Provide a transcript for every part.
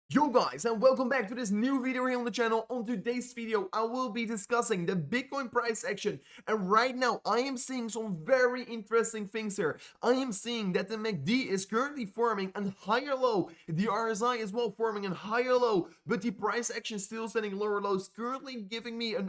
Yo guys, and welcome back to this new video here on the channel. On today's video I will be discussing the Bitcoin price action, and right now I am seeing some very interesting things here. I am seeing that the MACD is currently forming a higher low, the RSI as well forming a higher low, but the price action still setting lower lows, currently giving me an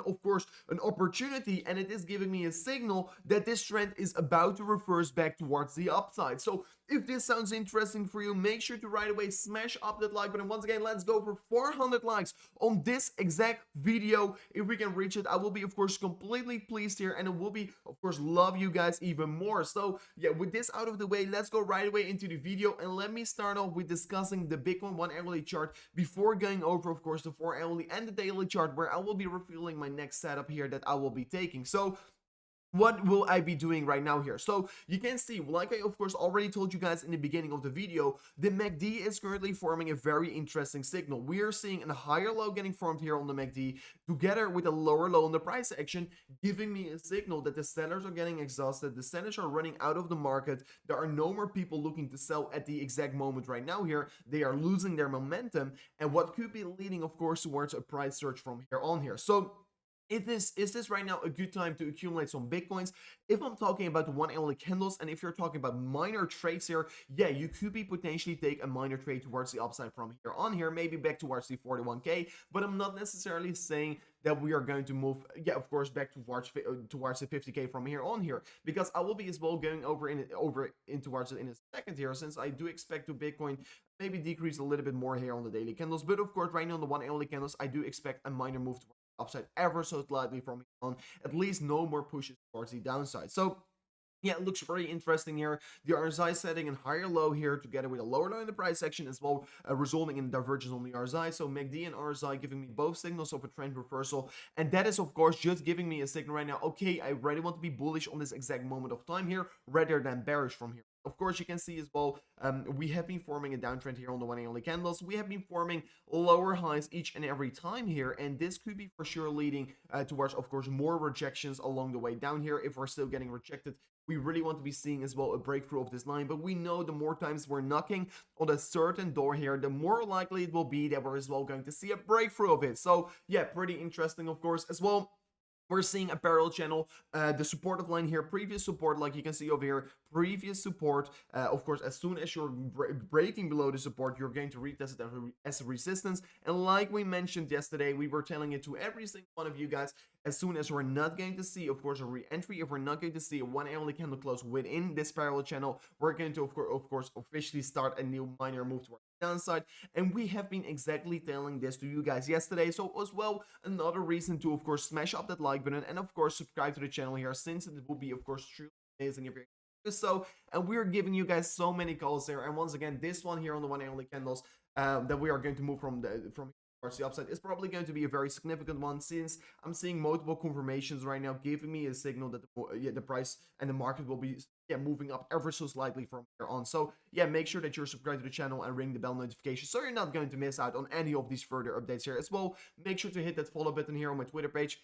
opportunity, and it is giving me a signal that this trend is about to reverse back towards the upside. So if this sounds interesting for you, make sure to right away smash up that like button. Once again, let's go for 400 likes on this exact video. If we can reach it, I will be of course completely pleased here, and it will be of course love you guys even more. So yeah, with this out of the way, let's go right away into the video, and let me start off with discussing the Bitcoin 1 hourly chart before going over of course the 4 hourly and the daily chart, where I will be revealing my next setup here that I will be taking. So what will I be doing right now here? So you can see, like I of course already told you guys in the beginning of the video, the MACD is currently forming a very interesting signal. We are seeing a higher low getting formed here on the MACD together with a lower low on the price action, giving me a signal that the sellers are getting exhausted, the sellers are running out of the market, there are no more people looking to sell at the exact moment right now here, they are losing their momentum, and what could be leading of course towards a price surge from here on here. So is this right now a good time to accumulate some Bitcoins? If I'm talking about the 1 hourly candles, and if you're talking about minor trades here, yeah, you could be potentially take a minor trade towards the upside from here on here, maybe back towards the 41k, but I'm not necessarily saying that we are going to move, yeah, of course, back towards the 50k from here on here, because I will be as well going over in towards it in a second here, since I do expect to Bitcoin maybe decrease a little bit more here on the daily candles, but of course right now on the 1 hourly candles I do expect a minor move towards upside ever so slightly from here on, at least no more pushes towards the downside. So yeah, it looks very interesting here. The RSI setting a higher low here together with a lower low in the price section as well, resulting in divergence on the RSI. So MACD and RSI giving me both signals of a trend reversal, and that is of course just giving me a signal right now. Okay, I really want to be bullish on this exact moment of time here rather than bearish from here. Of course, you can see as well, we have been forming a downtrend here on the 1 hourly candles. We have been forming lower highs each and every time here, and this could be for sure leading towards, of course, more rejections along the way down here. If we're still getting rejected, we really want to be seeing as well a breakthrough of this line, but we know the more times we're knocking on a certain door here, the more likely it will be that we're as well going to see a breakthrough of it. So yeah, pretty interesting of course as well. We're seeing a parallel channel, the supportive line here, previous support, like you can see over here, previous support. Of course, as soon as you're breaking below the support, you're going to retest it as a resistance. And like we mentioned yesterday, we were telling it to every single one of you guys, as soon as we're not going to see, of course, a re-entry, if we're not going to see a 1 hourly candle close within this parallel channel, we're going to, of course, officially start a new minor move towards downside, and we have been exactly telling this to you guys yesterday. So as well, another reason to of course smash up that like button, and of course subscribe to the channel here, since it will be of course truly amazing if you're so. And we're giving you guys so many calls there, and once again, this one here on the 1 hourly candles that we are going to move from towards the upside is probably going to be a very significant one, since I'm seeing multiple confirmations right now giving me a signal that the price and the market will be moving up ever so slightly from here on. So yeah, make sure that you're subscribed to the channel and ring the bell notification so you're not going to miss out on any of these further updates here as well. Make sure to hit that follow button here on my Twitter page,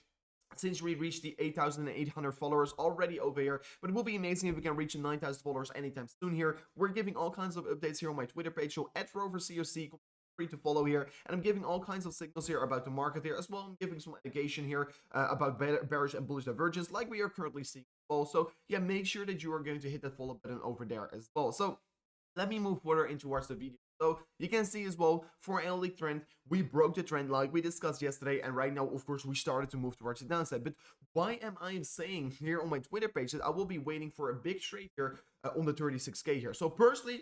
since we reached the 8,800 followers already over here, but it will be amazing if we can reach 9,000 followers anytime soon here. We're giving all kinds of updates here on my Twitter page, so at Rover CRC, free to follow here, and I'm giving all kinds of signals here about the market here as well. I'm giving some education here about bearish and bullish divergence like we are currently seeing. Also, yeah, make sure that you are going to hit that follow button over there as well. So let me move further in towards the video. So you can see as well, for an hourly trend, we broke the trend like we discussed yesterday, and right now of course we started to move towards the downside. But why am I saying here on my Twitter page that I will be waiting for a big trade here on the 36k here? So personally,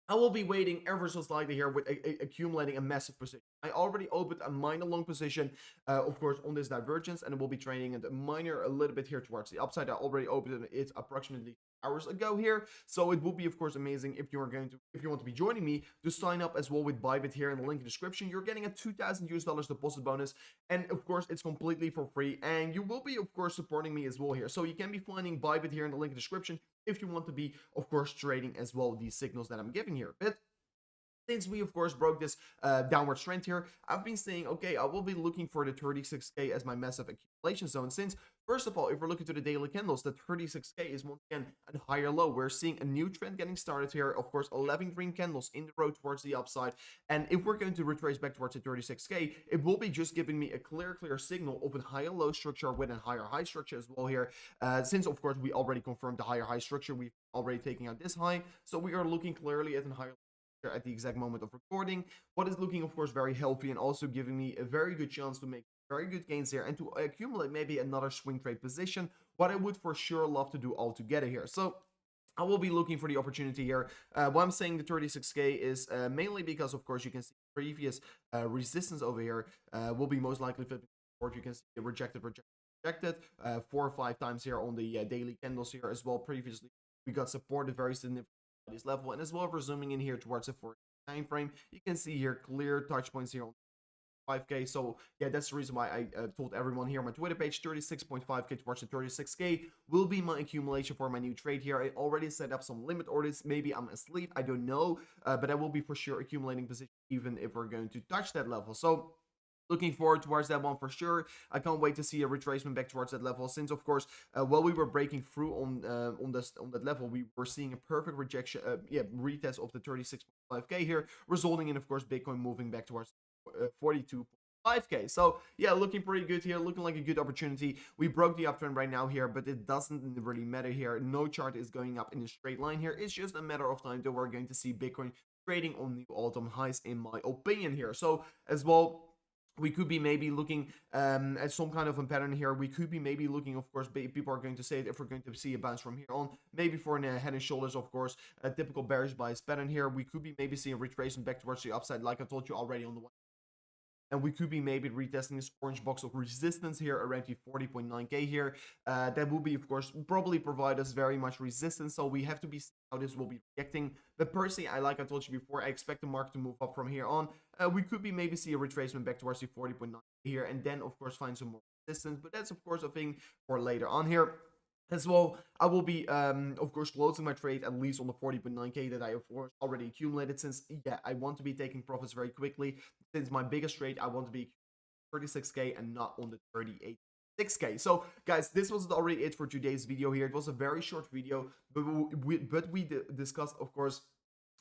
I will be waiting ever so slightly here with accumulating a massive position. I already opened a minor long position, of course, on this divergence, and I will be trading it minor a little bit here towards the upside. I already opened it approximately hours ago here, so it would be of course amazing if you are going to, if you want to be joining me, to sign up as well with Bybit here in the link in the description. You're getting a $2,000 deposit bonus, and of course it's completely for free, and you will be of course supporting me as well here. So you can be finding Bybit here in the link in the description if you want to be of course trading as well these signals that I'm giving here. But since we of course broke this downward trend here, I've been saying, okay, I will be looking for the 36k as my massive accumulation zone, since First of all, if we're looking to the daily candles, the 36K is once again a higher low. We're seeing a new trend getting started here. Of course, 11 green candles in the road towards the upside. And if we're going to retrace back towards the 36K, it will be just giving me a clear signal of a higher low structure with a higher high structure as well here. Since, of course, we already confirmed the higher high structure, we've already taken out this high. So we are looking clearly at a higher at the exact moment of recording. What is looking, of course, very healthy and also giving me a very good chance to make very good gains here and to accumulate maybe another swing trade position, what I would for sure love to do altogether here. So I will be looking for the opportunity here. Why I'm saying the 36K is mainly because, of course, you can see previous resistance over here will be most likely flipping forward. You can see rejected, 4 or 5 times here on the daily candles here as well. Previously, we got supported very significantly at this level, and as well, if we're zooming in here towards the 4 time frame, you can see here clear touch points here on 5K. So yeah, that's the reason why I told everyone here on my Twitter page, 36.5K towards the 36K will be my accumulation for my new trade here. I already set up some limit orders. Maybe I'm asleep, I don't know, but I will be for sure accumulating position even if we're going to touch that level. So looking forward towards that one for sure. I can't wait to see a retracement back towards that level, since of course while we were breaking through on that level, we were seeing a perfect rejection retest of the 36.5K here, resulting in, of course, Bitcoin moving back towards 42.5K. So yeah, looking pretty good here, looking like a good opportunity. We broke the uptrend right now here, but it doesn't really matter here. No chart is going up in a straight line here. It's just a matter of time that we're going to see Bitcoin trading on new all-time highs, in my opinion here. So as well, we could be maybe looking at some kind of a pattern here. We could be maybe looking, of course, people are going to say that if we're going to see a bounce from here on, maybe for a head and shoulders, of course, a typical bearish bias pattern here. We could be maybe seeing a retracement back towards the upside, like I told you already on the one. And we could be maybe retesting this orange box of resistance here around the 40.9K here. That will be, of course, probably provide us very much resistance. So we have to be how this will be reacting. But personally, like I told you before, I expect the market to move up from here on. We could be maybe see a retracement back towards the 40.9 here, and then of course find some more resistance. But that's of course a thing for later on here. As well, I will be, of course, closing my trade at least on the 40.9K that I, of course, already accumulated, since, yeah, I want to be taking profits very quickly. Since my biggest trade, I want to be 36K and not on the 38.6K. So, guys, this was already it for today's video here. It was a very short video, but we discussed, of course,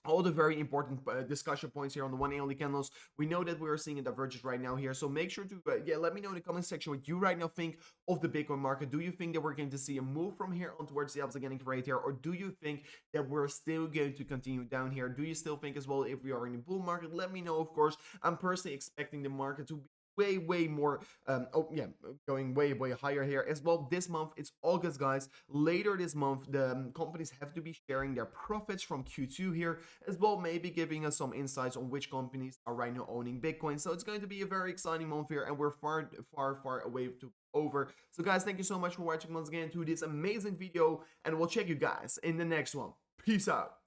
all the very important discussion points here on the 1 hourly candles. We know that we are seeing a divergence right now here, so make sure to let me know in the comment section what you right now think of the Bitcoin market. Do you think that we're going to see a move from here on towards the upside getting great here, or do you think that we're still going to continue down here? Do you still think as well, if we are in a bull market? Let me know, of course. I'm personally expecting the market to be way more going way higher here as well. This month, it's August, guys. Later this month, the companies have to be sharing their profits from Q2 here as well, maybe giving us some insights on which companies are right now owning Bitcoin. So it's going to be a very exciting month here, and we're far away to over. So guys, thank you so much for watching once again to this amazing video, and we'll check you guys in the next one. Peace out.